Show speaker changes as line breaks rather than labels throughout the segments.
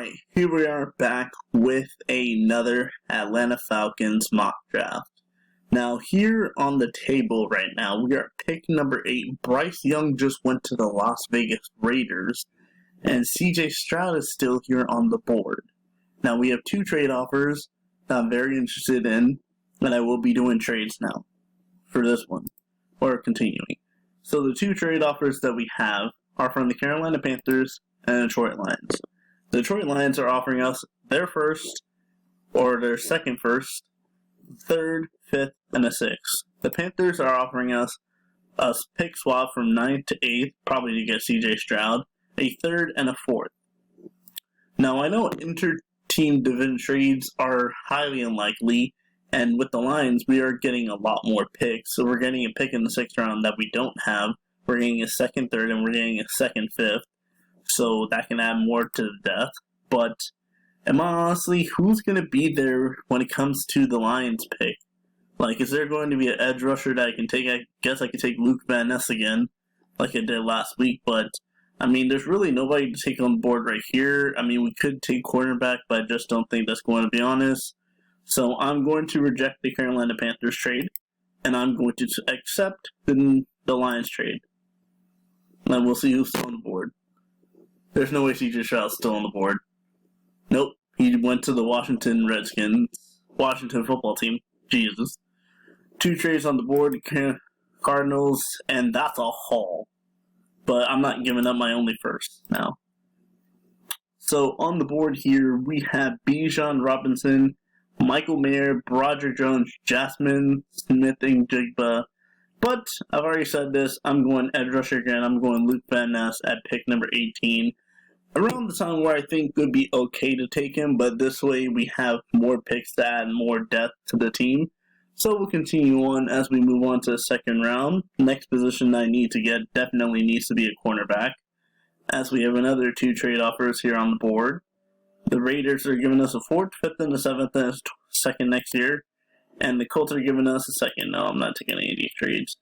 Alright, here we are back with another Atlanta Falcons mock draft. Now, here on the table right now, we are pick number 8. Bryce Young just went to the Las Vegas Raiders, and CJ Stroud is still here on the board. Now, we have 2 trade offers that I'm very interested in, and I will be doing trades now for this one, or continuing. So, the 2 trade offers that we have are from the Carolina Panthers and the Detroit Lions. The Detroit Lions are offering us their first, or their second first, third, fifth, and a sixth. The Panthers are offering us a pick swap from 9th to 8th, probably to get CJ Stroud, a third, and a fourth. Now, I know inter-team division trades are highly unlikely, and with the Lions, we are getting a lot more picks. So we're getting a pick in the 6th round that we don't have. We're getting a second, third, and we're getting a second, fifth. So that can add more to the depth. But, honestly, who's going to be there when it comes to the Lions pick? Like, is there going to be an edge rusher that I can take? I guess I could take Luke Van Ness again, like I did last week. But, there's really nobody to take on the board right here. We could take cornerback, but I just don't think that's going to be honest. So I'm going to reject the Carolina Panthers trade, and I'm going to accept the Lions trade. And we'll see who's still on the board. There's no way CJ Stroud's still on the board. Nope. He went to the Washington Redskins. Washington football team. Jesus. 2 trades on the board. Cardinals. And that's a haul. But I'm not giving up my only first now. So on the board here, we have Bijan Robinson, Michael Mayer, Broderick Jones, Jasmine Smith, and Jigba. But I've already said this. I'm going edge rusher again. I'm going Luke Van Ness at pick number 18. Around the time where I think it would be okay to take him, but this way we have more picks to add more depth to the team. So we'll continue on as we move on to the second round. Next position I need to get definitely needs to be a cornerback, as we have another 2 trade offers here on the board. The Raiders are giving us a 4th, 5th, and a 7th, and a second next year. And the Colts are giving us a second. No, I'm not taking any of these trades.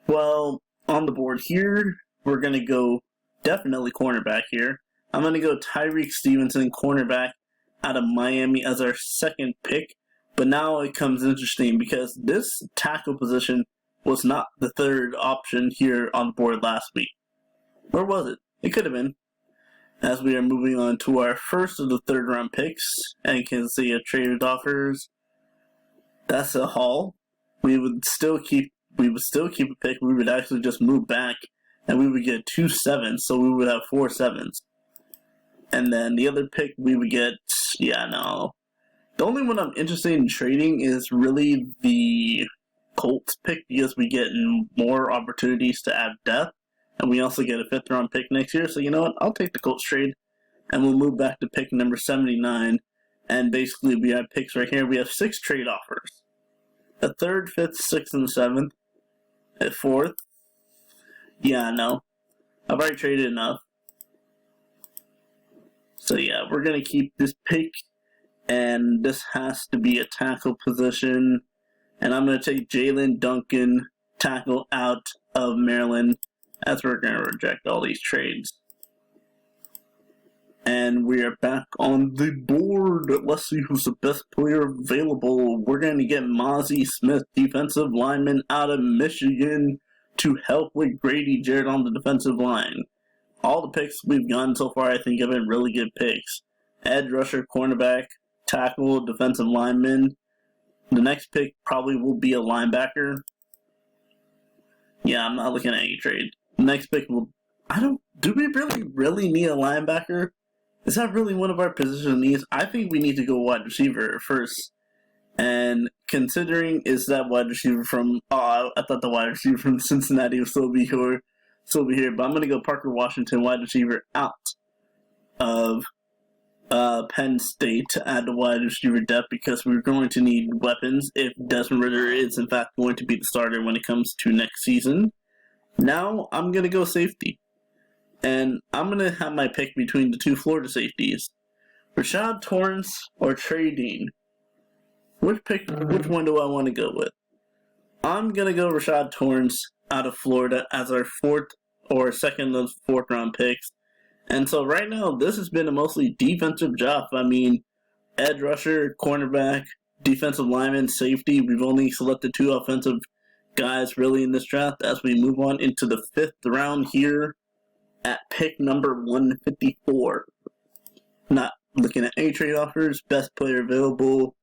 Well, on the board here, we're going to go definitely cornerback here. I'm going to go Tyreek Stevenson, cornerback, out of Miami as our second pick. But now it comes interesting because this tackle position was not the third option here on the board last week. Or was it? It could have been. As we are moving on to our first of the third round picks, and you can see a trade offers. That's a haul. We would still keep a pick. We would actually just move back, and we would get 2 7s, so we would have 4 7s. And then the other pick we would get, The only one I'm interested in trading is really the Colts pick, because we get more opportunities to add depth, and we also get a 5th round pick next year. So you know what? I'll take the Colts trade, and we'll move back to pick number 79. And basically we have picks right here. We have 6 trade offers. A 3rd, 5th, 6th, and 7th. A 4th. I've already traded enough. So we're going to keep this pick. And this has to be a tackle position. And I'm going to take Jalen Duncan, tackle, out of Maryland, as we're going to reject all these trades. And we are back on the board. Let's see who's the best player available. We're going to get Mozzie Smith, defensive lineman out of Michigan, to help with Grady Jarrett on the defensive line. All the picks we've gotten so far, I think, have been really good picks. Edge rusher, cornerback, tackle, defensive lineman. The next pick probably will be a linebacker. I'm not looking at any trade. The next pick will... Do we really need a linebacker? Is that really one of our position needs? I think we need to go wide receiver first. And considering is that wide receiver from... I thought the wide receiver from Cincinnati would still be here. But I'm going to go Parker Washington, wide receiver, out of Penn State to add the wide receiver depth, because we're going to need weapons if Desmond Ridder is in fact going to be the starter when it comes to next season. Now I'm going to go safety. And I'm going to have my pick between the 2 Florida safeties. Rashad Torrance or Trey Dean. Which one do I want to go with? I'm going to go Rashad Torrance out of Florida as our 4th or 2nd of 4th round picks. And so right now, this has been a mostly defensive draft. I mean, edge rusher, cornerback, defensive lineman, safety. We've only selected 2 offensive guys really in this draft as we move on into the 5th round here at pick number 154. Not looking at any trade offers, best player available.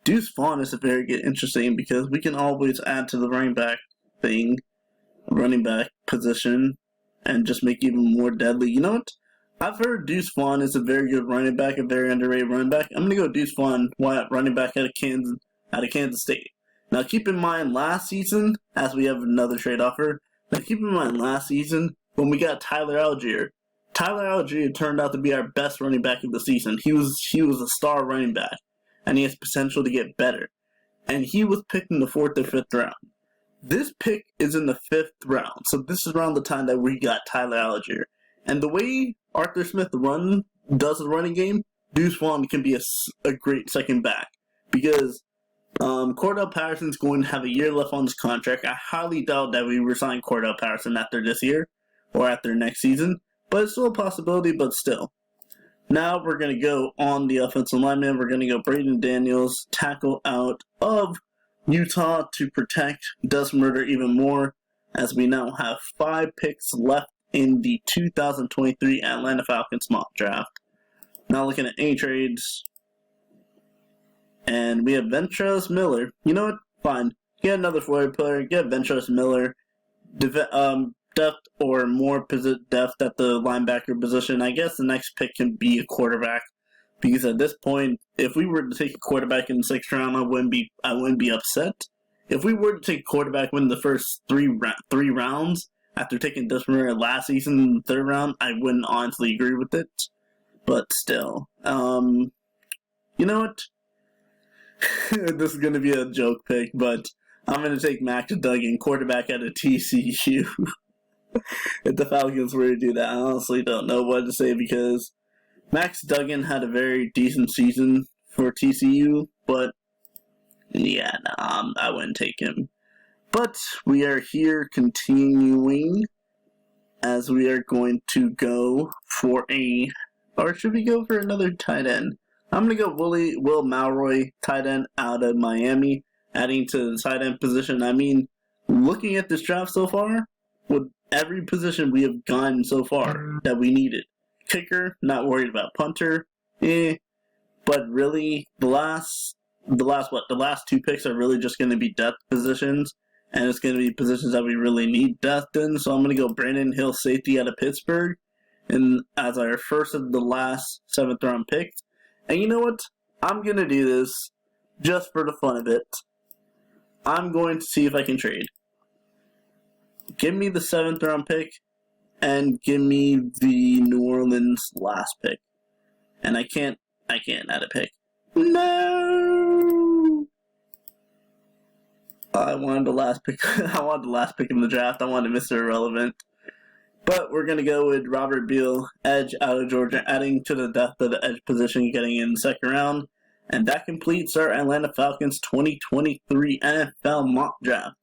Deuce Vaughn is a very good, interesting because we can always add to the running back position, and just make it even more deadly. You know what? I've heard Deuce Vaughn is a very good running back, a very underrated running back. I'm gonna go Deuce Vaughn, running back out of Kansas State. Now keep in mind last season, as we have another trade offer. Now keep in mind last season when we got Tyler Algier. Tyler Algier turned out to be our best running back of the season. He was a star running back, and he has potential to get better. And he was picked in the 4th or 5th round. This pick is in the 5th round, so this is around the time that we got Tyler Algier. And the way Arthur Smith does the running game, Deuce Vaughn can be a great second back. Because Cordell Patterson's going to have a year left on his contract. I highly doubt that we resign Cordell Patterson after this year or after next season. But it's still a possibility, but still. Now we're going to go on the offensive lineman. We're going to go Braden Daniels, tackle out of Utah to protect Desmond Ridder even more, as we now have 5 picks left in the 2023 Atlanta Falcons Mock Draft. Now looking at any trades, and we have Ventress Miller. You know what? Fine. Get another forward player. Get Ventress Miller. Depth or more depth at the linebacker position. I guess the next pick can be a quarterback, because at this point, if we were to take a quarterback in the 6th round, I wouldn't be upset. If we were to take a quarterback in the first three rounds after taking Desmond Ridder last season in the 3rd round, I wouldn't honestly agree with it. But still, you know what? This is gonna be a joke pick, but I'm gonna take Max Duggan, quarterback out of TCU. If the Falcons were to do that, I honestly don't know what to say, because Max Duggan had a very decent season for TCU, but yeah, I wouldn't take him. But we are here continuing, as we are going to go for or should we go for another tight end? I'm going to go Will Malroy, tight end out of Miami, adding to the tight end position. I mean, looking at this draft so far, with every position we have gotten so far that we needed. Kicker, not worried about. Punter, but really the last 2 picks are really just going to be depth positions, and it's going to be positions that we really need depth in. So I'm going to go Brandon Hill, safety out of Pittsburgh, and as our first of the last 7th round picks. And you know what? I'm going to do this just for the fun of it. I'm going to see if I can trade. Give me the 7th round pick, and give me the New Orleans last pick. And I can't add a pick. No! I wanted the last pick. I wanted the last pick in the draft. I wanted Mr. Irrelevant. But we're going to go with Robert Beal, edge out of Georgia, adding to the depth of the edge position, getting in the 2nd round. And that completes our Atlanta Falcons 2023 NFL Mock Draft.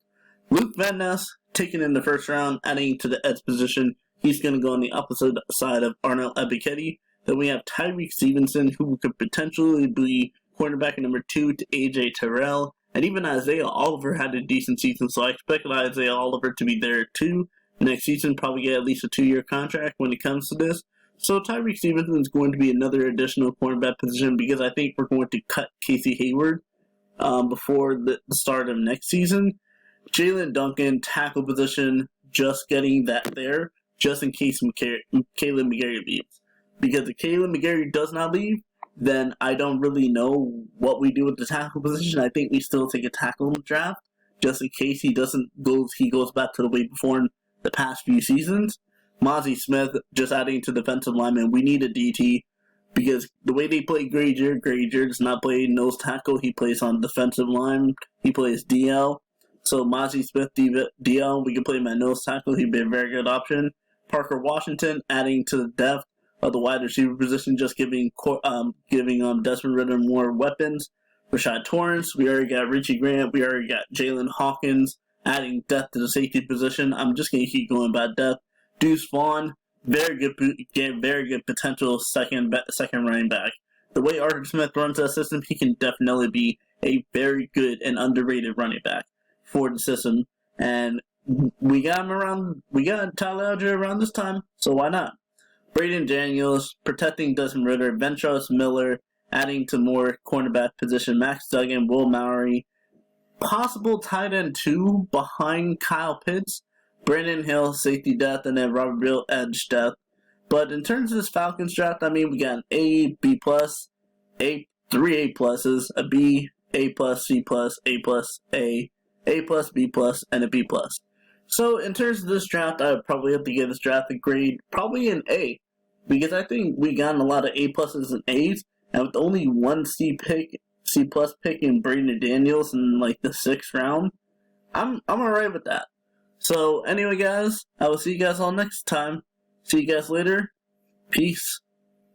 Luke Van Ness, taken in the 1st round, adding to the edge position. He's going to go on the opposite side of Arnold Ebiketie. Then we have Tyreek Stevenson, who could potentially be cornerback number 2 to A.J. Terrell. And even Isaiah Oliver had a decent season, so I expect Isaiah Oliver to be there too. Next season, probably get at least a 2-year contract when it comes to this. So Tyreek Stevenson is going to be another additional cornerback position, because I think we're going to cut Casey Hayward before the start of next season. Jalen Duncan, tackle position, just getting that there, just in case Caleb McGarry leaves. Because if Caleb McGarry does not leave, then I don't really know what we do with the tackle position. I think we still take a tackle in the draft, just in case he goes back to the way before in the past few seasons. Mozzie Smith, just adding to defensive lineman. We need a DT, because the way they play Granger does not play nose tackle. He plays on defensive line. He plays DL. So Mozzie Smith, DL, we can play him at nose tackle. He'd be a very good option. Parker Washington, adding to the depth of the wide receiver position, just giving Desmond Ridder more weapons. Rashad Torrance, we already got Richie Grant. We already got Jalen Hawkins, adding depth to the safety position. I'm just going to keep going by depth. Deuce Vaughn, very good potential second running back. The way Arthur Smith runs that system, he can definitely be a very good and underrated running back for the system. And we got him around. We got Tyler Algier around this time, so why not? Braden Daniels protecting Desmond Ridder, Ventress Miller adding to more cornerback position. Max Duggan, Will Maury, possible tight end 2 behind Kyle Pitts. Brandon Hill, safety depth, and then Robert Bill, edge depth. But in terms of this Falcons draft, I mean, we got an A, B+, A, 3 A pluses, a B, A+, C+, A+, A+, B+, and a B+. So in terms of this draft, I would probably have to give this draft a grade, probably an A, because I think we got a lot of A+ and A's, and with only one C+ pick in Braden Daniels in like the 6th round, I'm alright with that. So anyway, guys, I will see you guys all next time. See you guys later. Peace.